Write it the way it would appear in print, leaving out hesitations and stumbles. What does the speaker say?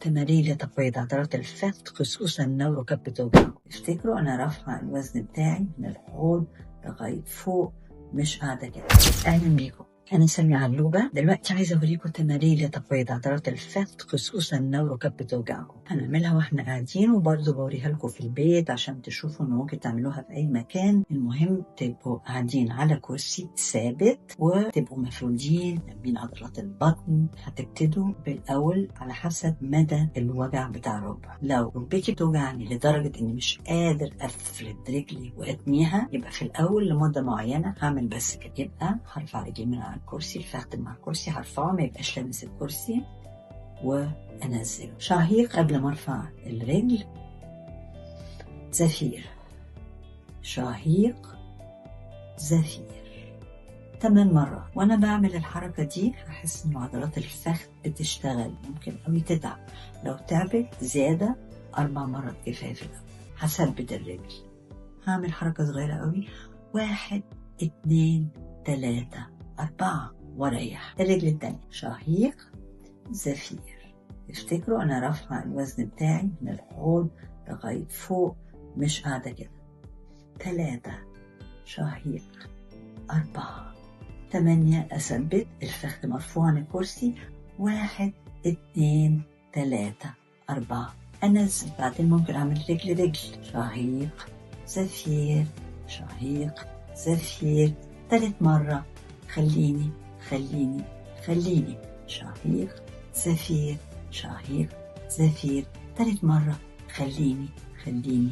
تمارين لتقوية عضلات الفخذ خصوصا لو ركبتي بتوجعكم. افتكروا أنا رافعة الوزن بتاعي من الحوض لغاية فوق، مش قاعدة كده. أهلا بيكم، أنا سامية علوبة. دلوقتي عايزة أوريكم تمارين لتقوية عضلات الفخذ خصوصا لو ركبتي بتوجعكم. هنعملها واحنا قاعدين، وبرضه بوريها لكم في البيت عشان تشوفوا إن ممكن تعملوها في أي مكان. المهم تبقوا قاعدين على كرسي ثابت وتبقوا مفرودين جنبين عضلات البطن. هتبتدوا بالأول على حسب مدى الوجع بتاع الركبة. لو ركبتي بتوجعني لدرجة إني مش قادر أفرد رجلي وأتنيها، يبقى في الأول لمدة معينة هعمل بس كده. يبقى هرفع رجلي من على الكرسي، الفخذ مع الكرسي هرفعه ما يبقاش لامس الكرسي وأنزله. شهيق قبل ما أرفع الرجل، زفير، شهيق، زفير 8 مرات. وأنا بعمل الحركة دي هحس إن عضلات الفخذ بتشتغل، ممكن أوي تتعب. لو تعبت زيادة 4 مرات كفاية في الأول. هثبت الرجل، هعمل حركة صغيرة أوي، 1 2 3 4 واريح. الرجل التانية شهيق، زفير. افتكروا أنا رافعة الوزن بتاعي من الحوض لغاية فوق، مش قاعدة كده. 3 شهيق، 4 8 أثبت الفخذ مرفوع عن الكرسي، 1 2 3 4 أنزل. بعدين ممكن أعمل رجل رجل، شهيق، زفير، شهيق، زفير. 3 مرة. خليني خليني خليني، شهيق، زفير، شهيق، زفير. 3 مرة. خليني خليني